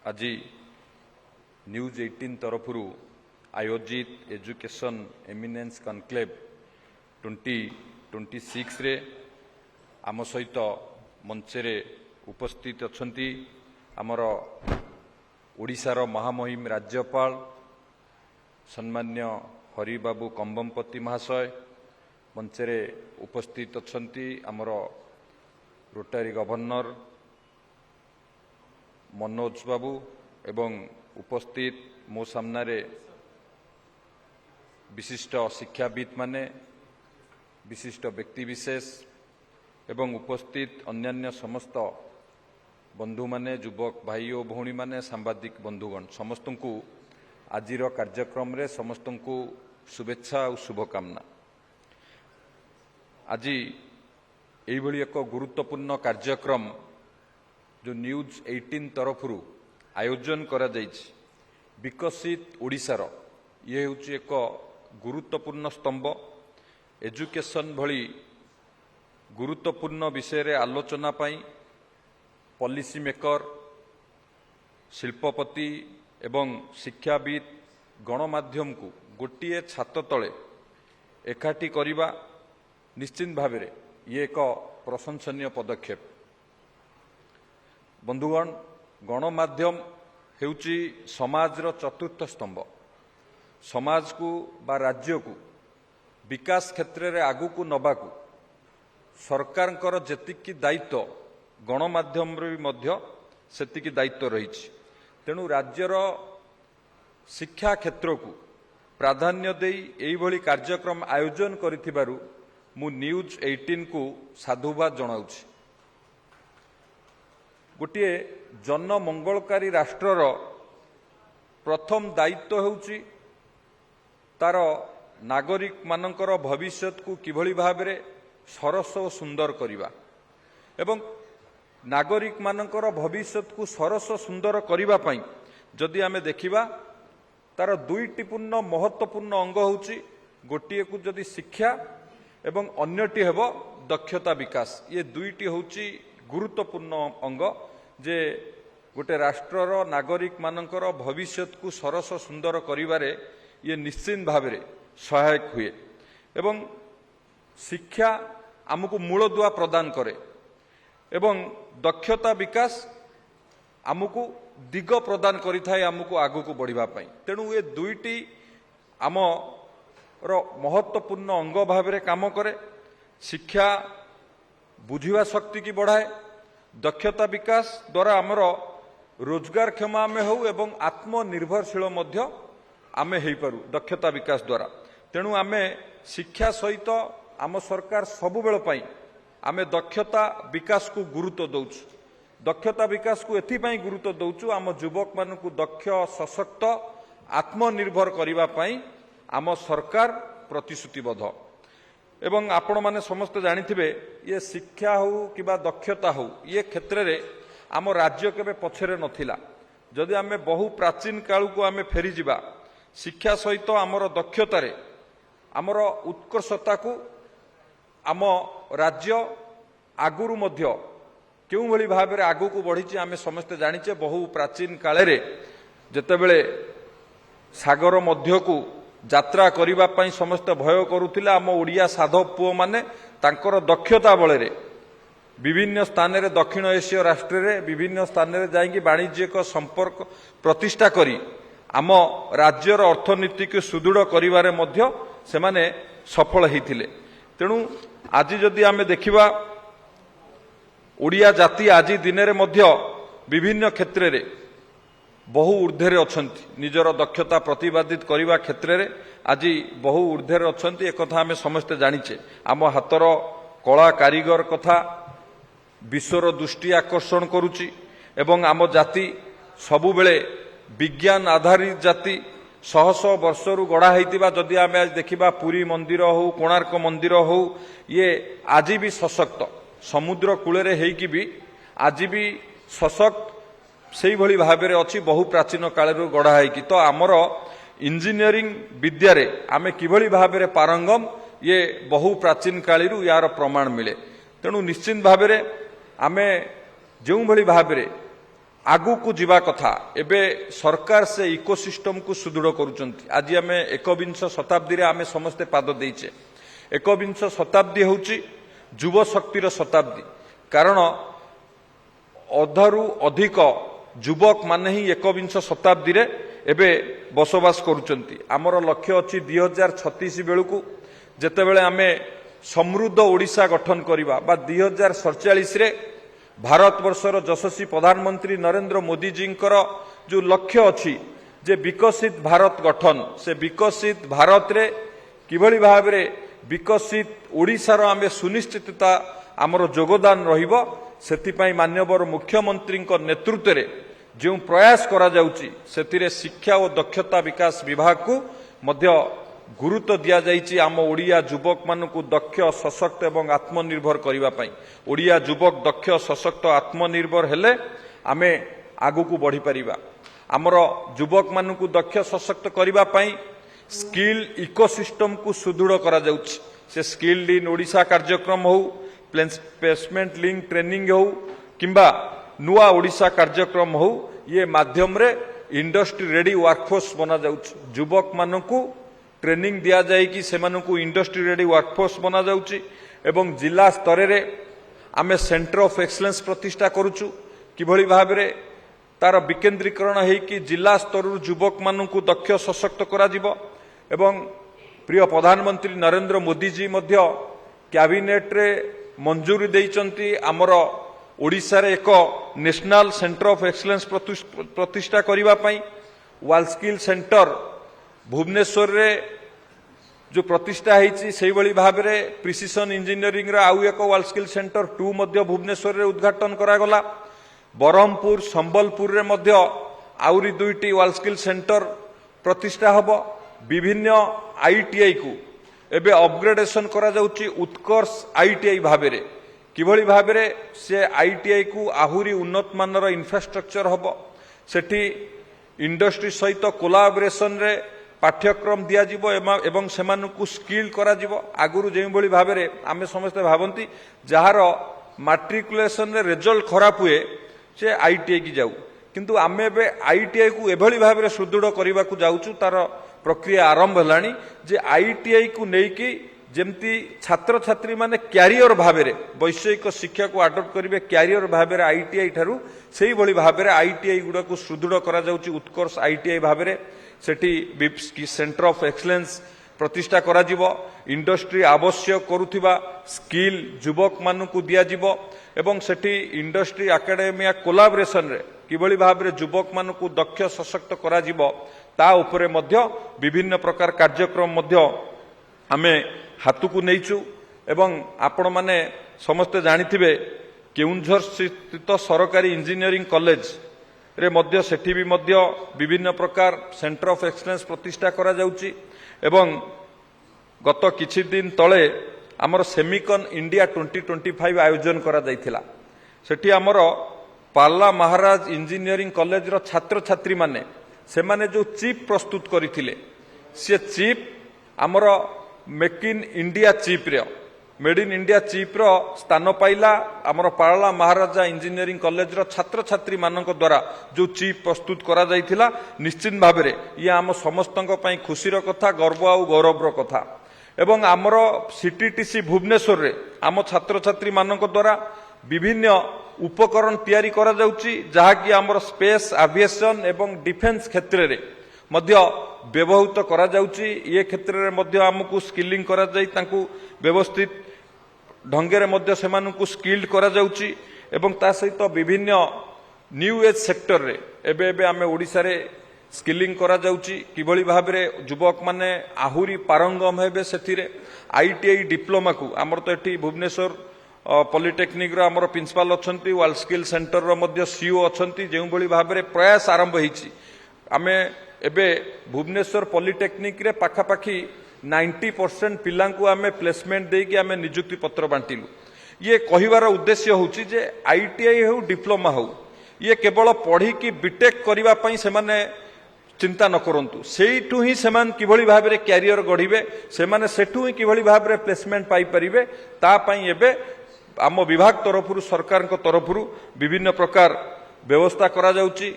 आज न्यूज 18 तरफ आयोजित एजुकेशन एमिनेंस कनक्लेव 2026 रे आम सहित मंचरे उपस्थित अछंती आमर ओडिशार महामहिम राज्यपाल सम्मान्य हरिबाबू कंबमपति महाशय मंचरे उपस्थित अछंती आमर रोटारी गवर्नर मनोज बाबू एवं उपस्थित मो सामने विशिष्ट शिक्षाविद माने विशिष्ट व्यक्तिविशेष एवं उपस्थित अन्यान्य समस्त बंधु माने युवक भाई और भौणी माने सांबादिक बंधुगण समस्त को आजिर कार्यक्रम रे समस्त को शुभेच्छा और शुभकामना। आज यही एक गुरुत्वपूर्ण कार्यक्रम जो न्यूज 18 तरफ आयोजन करा जाइछि विकसित ओडिशार ये होछि एक गुरुत्वपूर्ण स्तंभ एजुकेशन भली गुरुत्वपूर्ण विषय रे आलोचना पाई पॉलिसी मेकर शिल्पपति एवं शिक्षाविद गणमाध्यम को गोटे छात तले एकाठी करिबा निश्चित भाव में ये एक प्रशंसनीय पदक्षेप। बंधुगण गणमाध्यम हेउची समाजर चतुर्थ स्तंभ समाज को बा राज्य को विकास क्षेत्र में आगु को नबाकू सरकार जेतिकी दायित्व गणमाध्यम भी मध्य सेतिकी दायित्व रही। तेणु राज्यर शिक्षा क्षेत्र को प्राधान्य देई एई भली कार्यक्रम आयोजन करिथिबारु मु न्यूज 18 को साधुवाद जनाउछि। गोटे जनमंगलकारी राष्ट्रर प्रथम दायित्व होउछि तार नागरिक मानकर भविष्यत को किभली भाबरे सरस और सुंदर करिबा एवं नागरिक मानकर भविष्यत को सरस सुंदर करिबा पई जदि आमे देखिबा तार दुईटी पूर्ण महत्वपूर्ण अंग होउछि गोटिए को जदि शिक्षा एवं अन्यटी हेबो दक्षता विकास। ये दुईटी होउछि गुरुत्वपूर्ण अंग जे गोटे राष्ट्रर नागरिक मानकर भविष्यत को सरस सुंदर करिबारे ये निश्चित भाव में सहायक हुए एवं शिक्षा आमको मूलदुआ प्रदान करे एवं दक्षता विकास आमको दिग प्रदान करिथाय आमको आगु को बढ़िबा पई। तेणु ये दुईटी आम महत्वपूर्ण अंग भाव में काम करे। शिक्षा बुझिबा शक्ति की बढ़ाए दक्षता विकास द्वारा आमर रोजगार क्षम आमे हो एवं आत्मनिर्भरशील मध्य आमे हेई पारू दक्षता विकास द्वारा। तेणु आमे शिक्षा सहित आम सरकार सबु बेल पई आमे दक्षता विकास को गुरुत्व दउछु। दक्षता विकास को एथिपाई गुरुत्व दउछु आम युवक मानकु दक्ष सशक्त आत्मनिर्भर करिबा पई आम सरकार प्रतिश्रुतिबद्ध एवं आपण माने समस्त जानिथिबे ये शिक्षा हो किबा दक्षता हो ये क्षेत्र रे आम राज्य केबे पछरे नथिला। जदि आमे बहु प्राचीन काल को आमे फेरी जिबा शिक्षा सहित आमर दक्षता रे आमर उत्कर्षता को आम राज्य आगुरु मध्य केउ भली भाव रे आगु को बढ़ी आमे समस्त जानिचे। बहु प्राचीन काल रे जेतेबेले सागर मध्य को यात्रा करिबा पई समस्त भय करुथिले आम ओडिया साधव पुओ माने तांकर दक्षता बळे रे विभिन्न स्थान रे दक्षिण एशिया राष्ट्र रे विभिन्न स्थान रे जाईकी वाणिज्यिक संपर्क प्रतिष्ठा करी आम राज्यर अर्थनीति को सुदृढ़ करिवारे मध्य सेमाने सफल हेतिले। तेणु आज जदि आमे देखिबा ओडिया जाति आज दिन रे मध्य विभिन्न क्षेत्र रे बहु ऊर्ध्वे अछंती निजर दक्षता प्रतिपादित करने क्षेत्र में आज बहु ऊर्ध्वे अछंती एक कथा आमे समस्ते जानिचे। आम हातर कला कारीगर कथा विश्वर दृष्टि आकर्षण करुची एवं आम जाति सबुबेले विज्ञान आधारित जाति शह शह वर्षरु गढ़ा होइतिबा जदि आमे आज देखिबा पुरी मंदिर हो कोणार्क मंदिर हो ये आज भी सशक्त समुद्र कूले हेइकी भी आज भी सशक्त से भली भाव में अच्छी बहु प्राचीन काल गढ़ा है तो आमर इंजीनियरिंग विद्या रे आमे किभली भाव में पारंगम ये बहु प्राचीन कालू यार प्रमाण मिले। तेणु निश्चित भाव में आमे जो भली भाव में आगु को जीवा कथा एबे सरकार से इकोसिस्टम को सुदृढ़ करुचंती। आज आम एकविंश शताब्दी आम समस्ते पाद देचे। एकविंश शताब्दी होची युव शक्तिर शताब्दी, कारण अधरु अधिक युवक माने ही एकविंश शताब्दी रे एबे बसवास करुचंती। आमर लक्ष्य अच्छी 2036 बेलू जेतेबेले आमे समृद्ध ओडिशा गठन करिबा बा 2047 रे भारत वर्षर यशस्वी प्रधानमंत्री नरेंद्र मोदी जी जो लक्ष्य अच्छी जे विकसित भारत गठन, से विकसित भारत रे किभली भाव रे विकसित ओडिशार आमे सुनिश्चितता आमर योगदान रहिबो, सेतिपई माननीय मुख्यमंत्री नेतृत्व रे जो प्रयास करा जाउची सेतिरे शिक्षा और दक्षता विकास विभाग को मध्य गुरुत्व दिया जाइछि। आम ओडिया युवक मानकु दक्ष सशक्त एवं आत्मनिर्भर करिबा पई। ओडिया युवक दक्ष सशक्त आत्मनिर्भर हेले आमे आगु को बढ़ी परिबा। आमर युवक मानकु दक्ष सशक्त करिबा पई स्किल इकोसिस्टम को सुदृढ़ करा जाउछि। से स्किल्ड इन ओडिशा कार्यक्रम हो, प्लेसमेंट लिंक ट्रेनिंग हो किंबा नुआ ओडिशा कार्यक्रम हो, ये माध्यम रे इंडस्ट्री रेडी वर्कफोर्स बना जाउछि। युवक मानकु ट्रेनिंग दिया जाए कि सेमानकु इंडस्ट्री रेडी वर्कफोर्स बना जाउछि एवं जिला स्तर रे आमे सेंटर ऑफ एक्सलेंस प्रतिष्ठा करूछु। किभली भाव रे तार विकेंद्रीकरण है कि जिला स्तर युवक मानकु दक्ष सशक्त करा जिवो। एवं प्रिय प्रधानमंत्री नरेंद्र मोदी जी मध्य कैबिनेट रे मंजूरी देइचंती आमर ओडिशा रे एक नेशनल सेंटर ऑफ एक्सलेंस प्रतिष्ठा करिबा पई। वर्ल्ड स्किल सेंटर भुवनेश्वर रे जो प्रतिष्ठा होती से भाव में प्रिसिशन इंजीनियरिंग आउ एक वर्ल्ड स्किल सेंटर 2 मध्य भुवनेश्वर रे उद्घाटन करागला। बरहमपुर संबलपुर रे मध्य आउरी 2टी वर्ल्ड स्किल सेंटर प्रतिष्ठा हब। विभिन्न आईटीआई को एबे अपग्रेडेशन करा जाउची उत्कर्ष आईटीआई भाव में। किभली भाव में से आईटीआई को आहुरी उन्नत मानर इंफ्रास्ट्रक्चर हब। सेठी इंडस्ट्री सहित कोलाबोरेशन रे पाठ्यक्रम दिया जिवो एवं सेमानकु स्किल करा जिवो। आगुरु जेउ भली भाव में आमे समस्त भावंती जहार मैट्रिकुलेशन रे रिजल्ट खराब हुए से आईटीआई की जाऊ, किंतु आमे बे आईटीआई को एभली भाव में सुदृढ़ करने को जाउछु। तार प्रक्रिया आरंभ हलानी जे आईटीआई को नेकी जेमती छात्र छात्री माने क्यारियर भाव में वैषयिक शिक्षा को आडप्ट करेंगे क्यारियर भाव में आईटीआई ठारू से भली भाव में आईटीआई गुड़ा को सुदृढ़ करा जाउछि। उत्कर्ष आईटीआई भाव में सेठी सेंटर ऑफ एक्सलेंस प्रतिष्ठा करा जिवो। इंडस्ट्री आवश्यक करुथिबा स्किल युवक मानकु दिया जिवो एवं सेठी इंडस्ट्री एकेडमिया कोलाबोरेशन रे किभली भाव में युवक मानकु दक्ष सशक्त करा जिवो ता उपरे मध्य विभिन्न प्रकार कार्यक्रम मध्य आमे हाथू नहींचु। एवं आपण माने समस्ते जानिथिबे केउंझर स्थित सरकारी इंजीनियरिंग कॉलेज रे मध्य सेठी भी मध्य विभिन्न प्रकार सेंटर ऑफ एक्सलेंस प्रतिष्ठा करा जाउची। एवं गत किछि दिन तले आमर सेमिकन इंडिया 2025 आयोजन करा जाइथिला। सेठी आमर पार्ला महाराज इंजीनियरिंग कॉलेज रो छात्र छात्री माने सेमाने जो चिप प्रस्तुत करिथिले से चिप आमर मेक इन इंडिया चिप रे मेड इन इंडिया चिप रो स्थान पाइला। आमर पार्ला महाराजा इंजीनियरिंग कॉलेज रो छात्र छात्री मानक द्वारा जो चिप प्रस्तुत करा जाइथिला निश्चित भाव में ये आम समस्तक पई खुशीर कथा, गर्व आउ गौरवर कथा। एवं आमर सीटीटीसी भुवनेश्वर रे आम छात्र छात्री मानक द्वारा विभिन्न उपकरण तैयारी करा जाउची जहाँकि आमर स्पेस एविएशन एवं डिफेन्स क्षेत्र रे मध्य व्यवहृत करा जाउची। ये क्षेत्र रे मध्य आमको स्किलिंग करा जाई तांकु व्यवस्थित ढंगरे मध्य सेमानकु स्किल्ड करा जाउची। एवं ता सहित विभिन्न न्यू एज सेक्टर रे एबे एबे आमे ओडिसा रे स्किलिंग करा जाउची। किभली भाव में युवक माने आहुरी पारंगम हेबे सेथिरे आईटीआई डिप्लोमा को आमर तो एठी भुवनेश्वर पॉलिटेक्निक रो आमर प्रिंसिपल अछंती, वर्ल्ड स्किल सेंटर रो मध्य सीईओ अछंती। जेउ भली भाव में प्रयास आरंभ होईची आमे एबे भुवनेश्वर पॉलिटेक्निक रे पाखापाखी 90% पिला को आमे प्लेसमेंट देकी आमे नियुक्ति पत्र बांटिलु। ये कहिवार उद्देश्य होची जे आईटीआई हो डिप्लोमा हो ये केवल पढ़ी कि बीटेक करिवा पई सेमाने चिंता न करंतु, सेठू ही सेमान किभली भाव में क्यारियर गढ़िबे, सेमाने सेठू ही किभली भाव में प्लेसमेंट पाई परिबे ता पई एबे आम विभाग तरफ सरकार तरफ विभिन्न प्रकार ବ୍ୟବସ୍ଥା କରାଯାଉଛି।